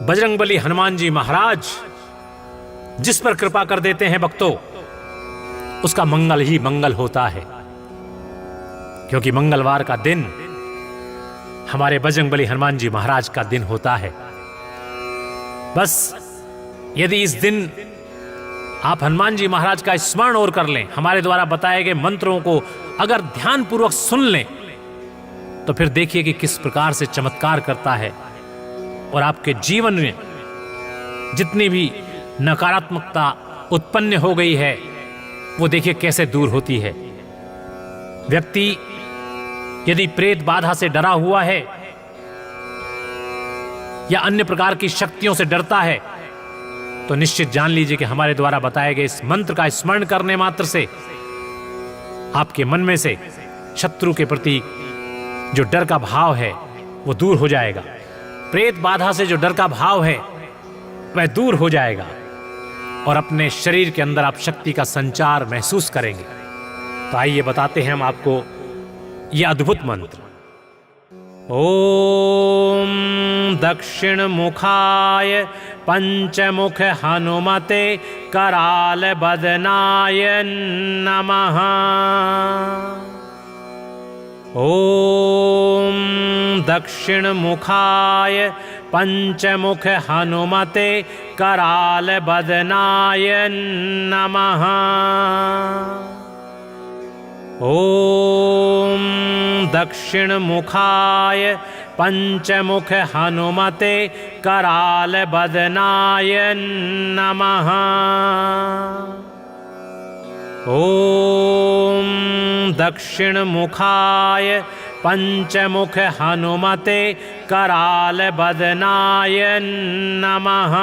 बजरंगबली हनुमान जी महाराज जिस पर कृपा कर देते हैं भक्तों, उसका मंगल ही मंगल होता है, क्योंकि मंगलवार का दिन हमारे बजरंगबली हनुमान जी महाराज का दिन होता है। बस यदि इस दिन आप हनुमान जी महाराज का स्मरण और कर लें, हमारे द्वारा बताए गए मंत्रों को अगर ध्यानपूर्वक सुन लें, तो फिर देखिए कि किस प्रकार से चमत्कार करता है और आपके जीवन में जितनी भी नकारात्मकता उत्पन्न हो गई है वो देखिए कैसे दूर होती है। व्यक्ति यदि प्रेत बाधा से डरा हुआ है या अन्य प्रकार की शक्तियों से डरता है, तो निश्चित जान लीजिए कि हमारे द्वारा बताए गए इस मंत्र का स्मरण करने मात्र से आपके मन में से शत्रु के प्रति जो डर का भाव है वो दूर हो जाएगा। प्रेत बाधा से जो डर का भाव है वह दूर हो जाएगा और अपने शरीर के अंदर आप शक्ति का संचार महसूस करेंगे। तो आइए बताते हैं हम आपको यह अद्भुत मंत्र। ओम दक्षिण मुखाय पंचमुख हनुमते कराल बदनाय नमः। ओम दक्षिण मुखाय पंचमुख हनुमते कराल बदनाय नमः। ओम दक्षिण मुखाय पंचमुख हनुमते कराल बदनाय नमः। ओम दक्षिण मुखाय पंचमुख हनुमते कराल बदनाय नमः।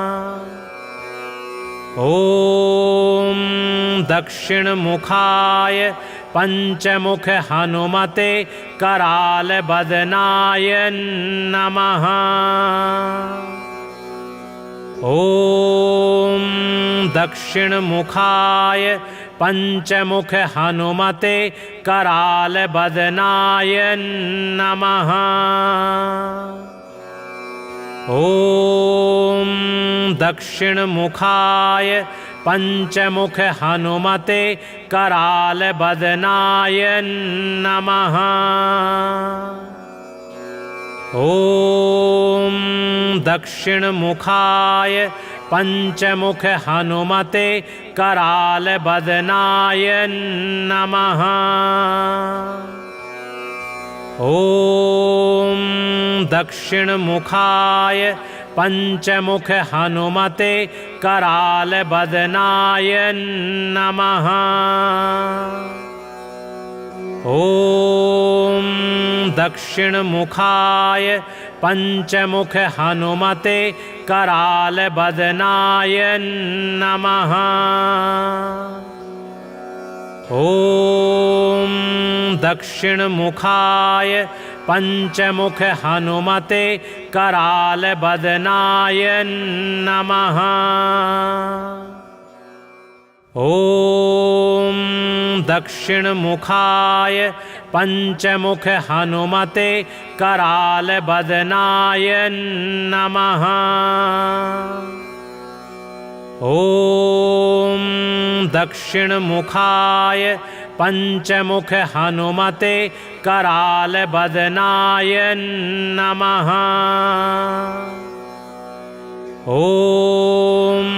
ओम दक्षिण मुखाय पंचमुख हनुमते कराल बदनाय नमः। ओम दक्षिण मुखाय पंचमुख हनुमते कराल बदनाय नमः। ओम दक्षिण मुखाय पंचमुख हनुमते कराल बदनाय नमः। ओम दक्षिण मुखाय पंचमुख हनुमते कराल बदनाय नमः। ओम दक्षिण मुखाय पंचमुख हनुमते कराल बदनाय नमः। ओम दक्षिण मुखाय पंचमुख हनुमते कराल बदनाय नमः। ओम दक्षिण मुखाय पंचमुख हनुमते कराल बदनाय नमः। ओम दक्षिण मुखाय पंचमुख हनुमते कराल बदनाय नमः। ओम दक्षिण मुखाय पंचमुख हनुमते कराल बदनाय नमः। ओम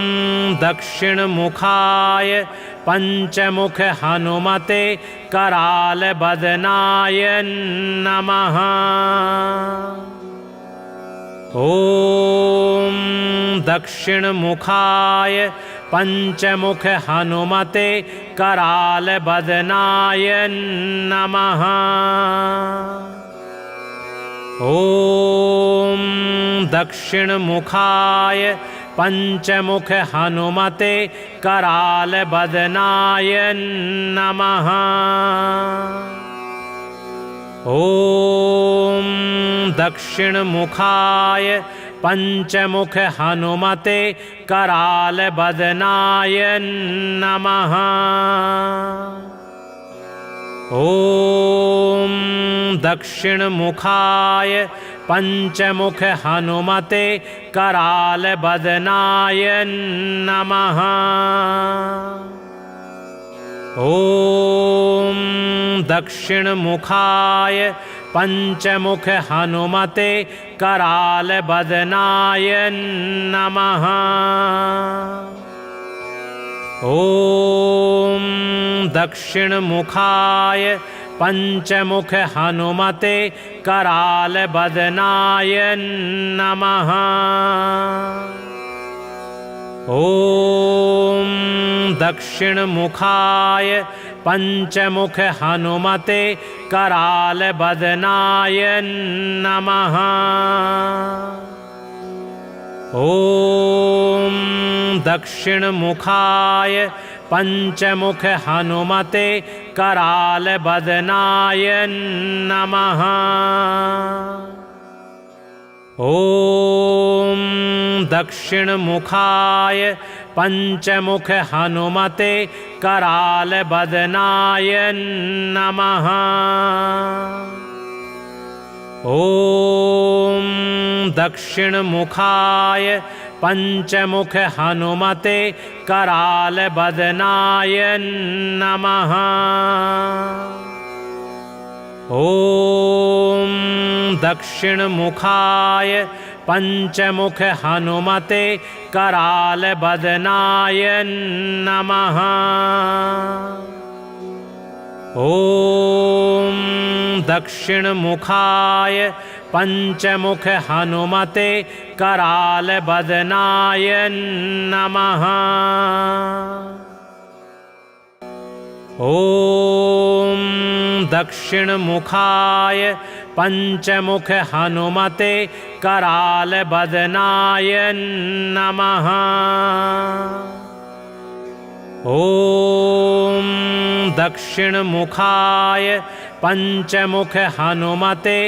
दक्षिण मुखाय पंचमुख हनुमते कराल बदनाय नमः। ओम दक्षिण मुखाय पंचमुख हनुमते कराल बदनाय नमः। ओम दक्षिण मुखाय पंचमुख हनुमते कराल बदनाय नमः। ओम दक्षिण मुखाय पंचमुख हनुमते कराल बदनाय नमः। ॐ दक्षिणमुखाय पंचमुख हनुमते करालबदनाय नमः। ॐ दक्षिणमुखाय पंचमुख हनुमते करालबदनाय नमः। ॐ दक्षिणमुखाय पंचमुख हनुमते करालबदनाय नमः। ॐ दक्षिणमुखाय पंचमुख हनुमते करालबदनाय नमः। ॐ दक्षिणमुखाय पंचमुख हनुमते करालबदनाय नमः। ॐ दक्षिणमुखाय पंचमुख हनुमते करालबदनाय नमः। ॐ दक्षिणमुखाय पंचमुख हनुमते करालबदनाय नमः। ॐ दक्षिणमुखाय पंचमुख हनुमते करालबदनाय नमः। ॐ दक्षिणमुखाय पंचमुख हनुमते करालबदनाय नमः। ॐ दक्षिणमुखाय पंचमुख हनुमते करालबदनाय नमः। ॐ दक्षिणमुखाय पंचमुख हनुमते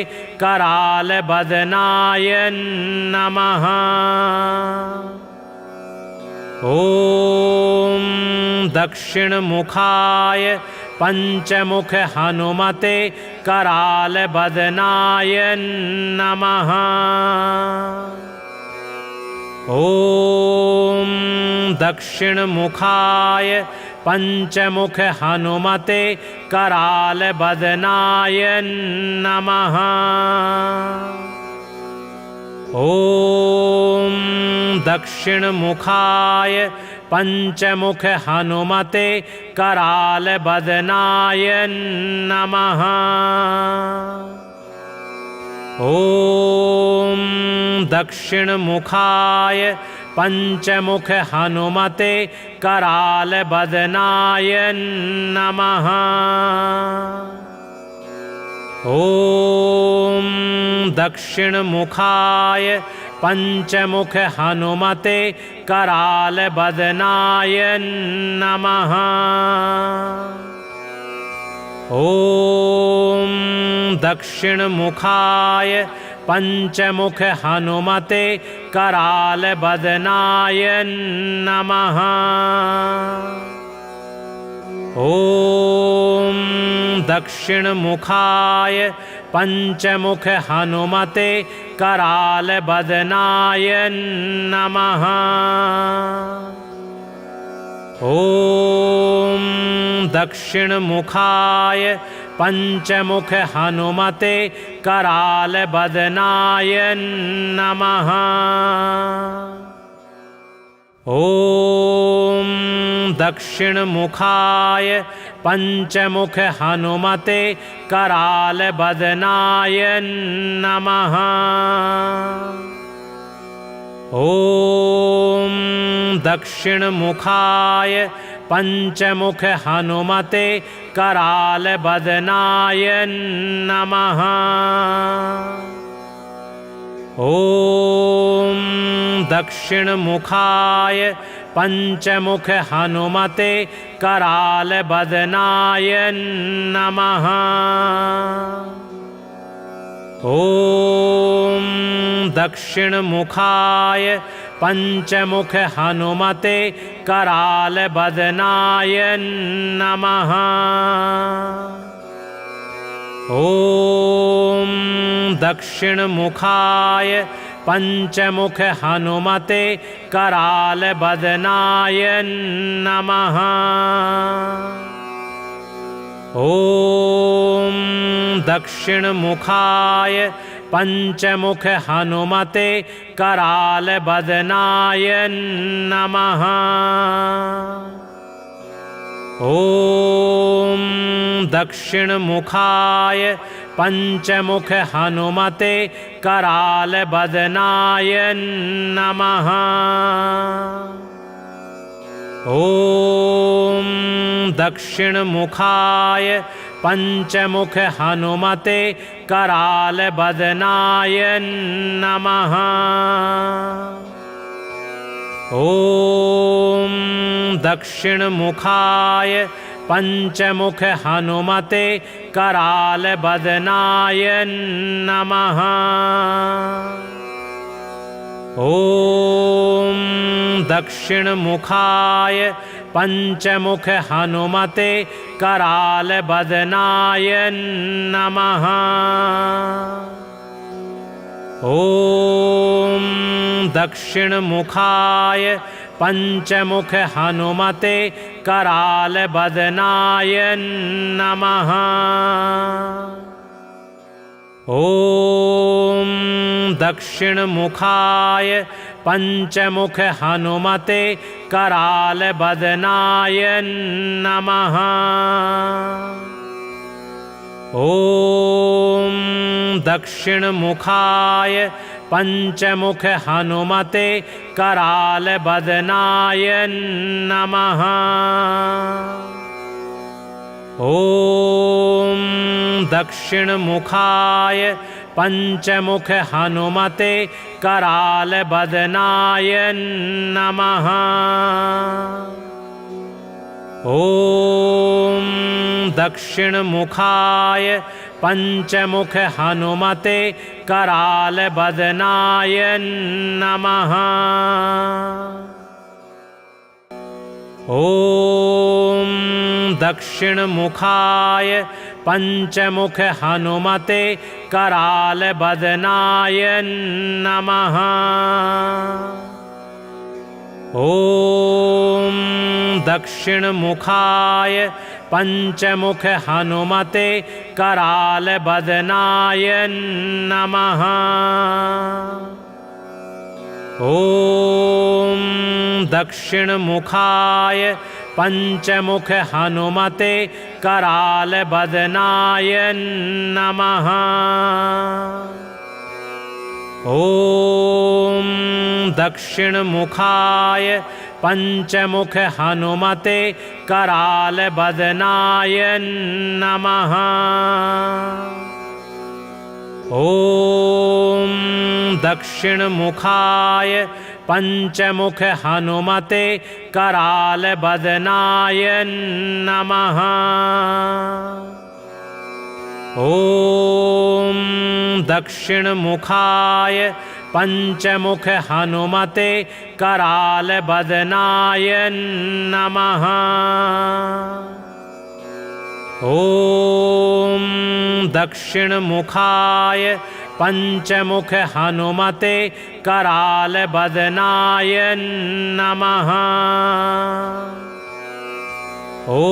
करालबदनाय नमः। ॐ दक्षिणमुखाय पंचमुख हनुमते करालबदनाय नमः। ॐ दक्षिणमुखाय पंचमुख हनुमते करालबदनाय नमः। ॐ दक्षिणमुखाय पंचमुख हनुमते करालबदनाय नमः। ॐ दक्षिणमुखाय पंचमुख हनुमते करालबदनाय नमः। ॐ दक्षिणमुखाय पंचमुख हनुमते करालबदनाय नमः। ॐ दक्षिणमुखाय पंचमुख हनुमते करालबदनाय नमः। ॐ दक्षिणमुखाय पंचमुख हनुमते करालबदनाय नमः। ॐ दक्षिणमुखाय पंचमुख हनुमते करालबदनाय नमः। ॐ दक्षिणमुखाय पंचमुख हनुमते करालबदनाय नमः। ॐ दक्षिणमुखाय पंचमुख हनुमते करालबदनाय नमः। ॐ दक्षिणमुखाय पंचमुख हनुमते करालबदनाय नमः। ॐ दक्षिणमुखाय पंचमुख हनुमते करालबदनाय नमः। ॐ दक्षिणमुखाय पंचमुख हनुमते करालबदनाय नमः। ॐ दक्षिणमुखाय पंचमुख हनुमते करालबदनाय नमः। ॐ दक्षिणमुखाय पंचमुख हनुमते करालबदनाय नमः। ॐ दक्षिणमुखाय पंचमुख हनुमते करालबदनाय नमः। ॐ दक्षिणमुखाय पंचमुख हनुमते करालबदनाय नमः। ॐ दक्षिणमुखाय पंचमुख हनुमते करालबदनाय नमः। ॐ दक्षिणमुखाय पंचमुख हनुमते करालबदनाय नमः। ॐ दक्षिणमुखाय पंचमुख हनुमते करालबदनाय नमः। ॐ दक्षिणमुखाय पंचमुख हनुमते करालबदनाय नमः। ॐ दक्षिणमुखाय पंचमुख हनुमते करालबदनाय नमः। ॐ दक्षिणमुखाय पंचमुख हनुमते करालबदनाय नमः। ॐ दक्षिणमुखाय पंचमुख हनुमते करालबदनाय नमः। ॐ दक्षिणमुखाय पंचमुख हनुमते करालबदनाय नमः। ॐ दक्षिणमुखाय पंचमुख हनुमते करालबदनाय नमः। ॐ दक्षिणमुखाय पंचमुख हनुमते करालबदनाय नमः। ॐ दक्षिणमुखाय पंचमुख हनुमते करालबदनाय नमः। ॐ दक्षिणमुखाय पंचमुख हनुमते करालबदनाय नमः। ॐ दक्षिणमुखाय पंचमुख हनुमते करालबदनाय नमः।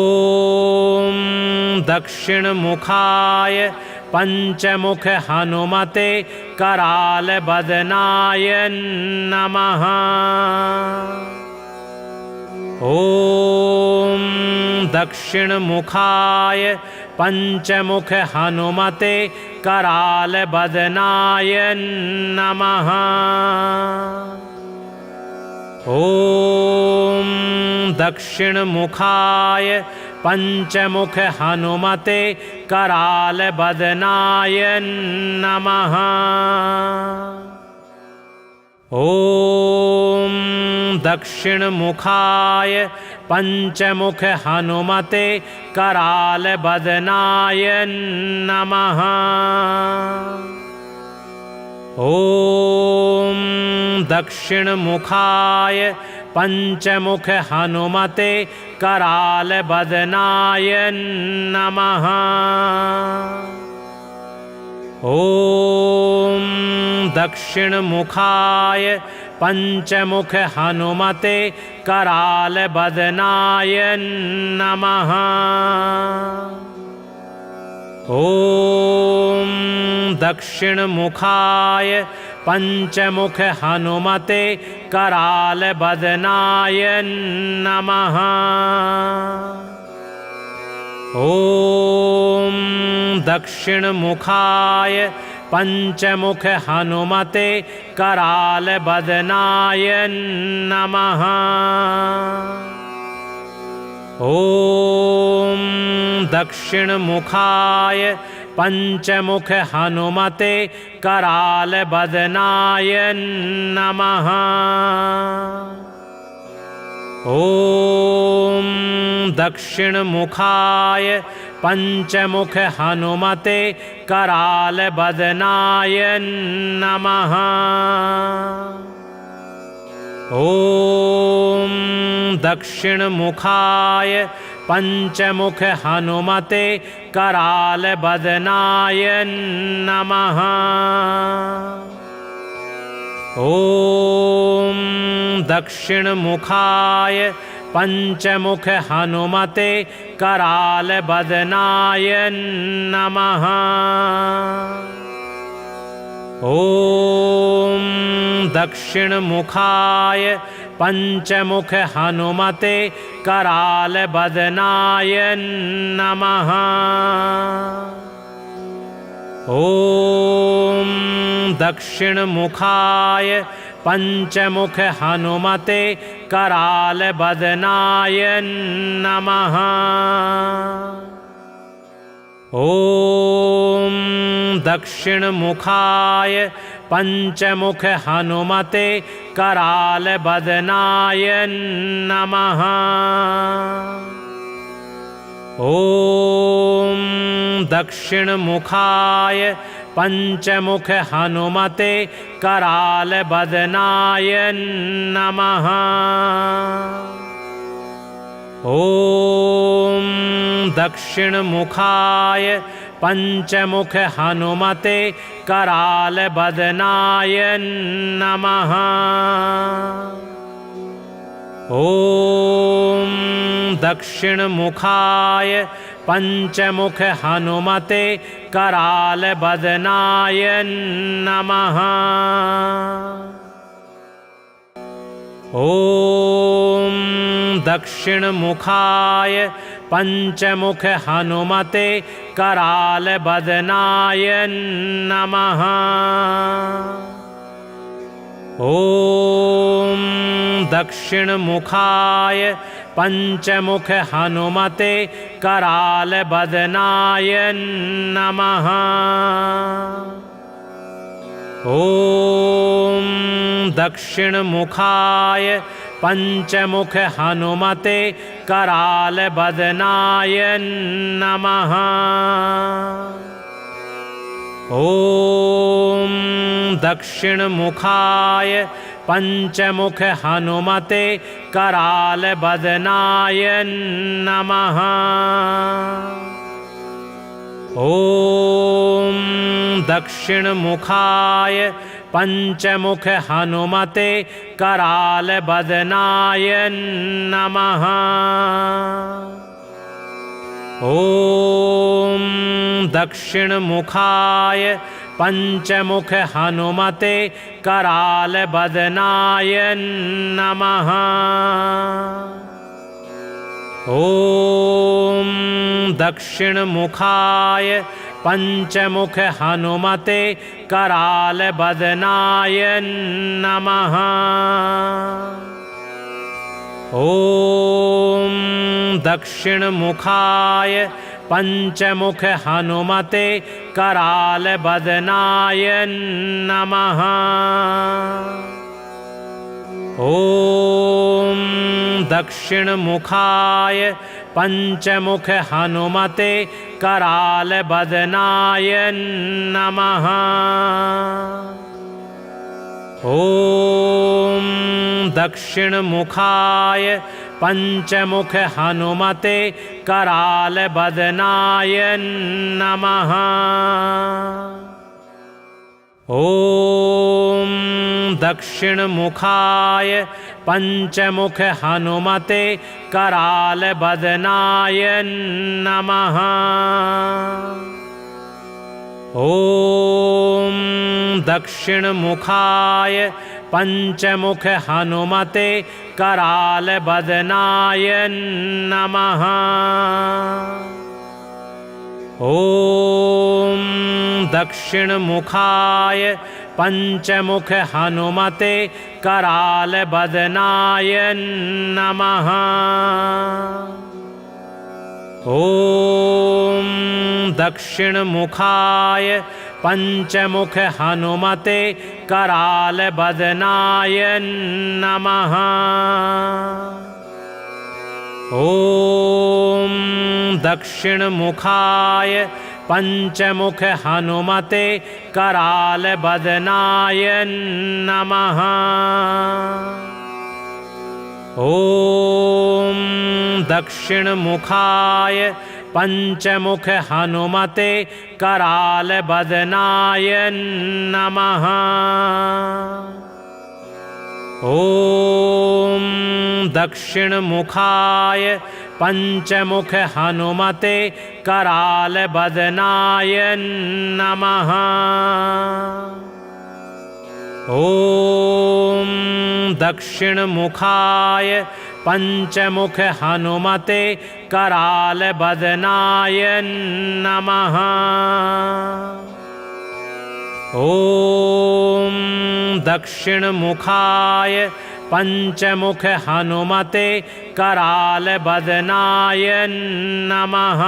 ॐ दक्षिणमुखाय पंचमुख हनुमते करालबदनाय नमः। ॐ दक्षिणमुखाय पंचमुख हनुमते करालबदनाय नमः। ॐ दक्षिणमुखाय पंचमुख हनुमते करालबदनाय नमः। ॐ दक्षिणमुखाय पंचमुख हनुमते करालबदनाय नमः। ॐ दक्षिणमुखाय पंचमुख हनुमते करालबदनाय नमः। ॐ दक्षिणमुखाय पंचमुख हनुमते करालबदनाय नमः। ॐ दक्षिणमुखाय पंचमुख हनुमते करालबदनाय नमः। ॐ दक्षिणमुखाय पंचमुख हनुमते करालबदनाय नमः। ॐ दक्षिणमुखाय पंचमुख हनुमते करालबदनाय नमः। ॐ दक्षिणमुखाय पंचमुख हनुमते करालबदनाय नमः। ॐ दक्षिणमुखाय पंचमुख हनुमते करालबदनाय नमः। ॐ दक्षिणमुखाय पंचमुख हनुमते करालबदनाय नमः। ॐ दक्षिणमुखाय पंचमुख हनुमते करालबदनाय नमः। ॐ दक्षिणमुखाय पंचमुख हनुमते करालबदनाय नमः। ॐ दक्षिणमुखाय पंचमुख हनुमते करालबदनाय नमः। ॐ दक्षिणमुखाय पंचमुख हनुमते करालबदनाय नमः। ॐ दक्षिणमुखाय पंचमुख हनुमते करालबदनाय नमः। ॐ दक्षिणमुखाय पंचमुख हनुमते करालबदनाय नमः। ॐ दक्षिणमुखाय पंचमुख हनुमते करालबदनाय नमः। ॐ दक्षिणमुखाय पंचमुख हनुमते करालबदनाय नमः। ॐ दक्षिणमुखाय पंचमुख हनुमते करालबदनाय नमः। ॐ दक्षिणमुखाय पंचमुख हनुमते करालबदनाय नमः। ॐ दक्षिणमुखाय पंचमुख हनुमते करालबदनाय नमः। ॐ दक्षिणमुखाय पंचमुख हनुमते करालबदनाय नमः। ॐ दक्षिणमुखाय पंचमुख हनुमते करालबदनाय नमः। ॐ दक्षिणमुखाय पंचमुख हनुमते करालबदनाय नमः। ॐ दक्षिणमुखाय पंचमुख हनुमते करालबदनाय नमः। ॐ दक्षिणमुखाय पंचमुख हनुमते करालबदनाय नमः। ॐ दक्षिणमुखाय पंचमुख हनुमते करालबदनाय नमः। ॐ दक्षिणमुखाय पंचमुख हनुमते करालबदनाय नमः। ॐ दक्षिणमुखाय पंचमुख हनुमते करालबदनाय नमः। ॐ दक्षिणमुखाय पंचमुख हनुमते करालबदनाय नमः। ॐ दक्षिणमुखाय पंचमुख हनुमते करालबदनाय नमः। ॐ दक्षिणमुखाय पंचमुख हनुमते करालबदनाय नमः। ॐ दक्षिणमुखाय पंचमुख हनुमते करालबदनाय नमः। ॐ दक्षिणमुखाय पंचमुख हनुमते करालबदनाय नमः। ॐ दक्षिणमुखाय पंचमुख हनुमते करालबदनाय नमः।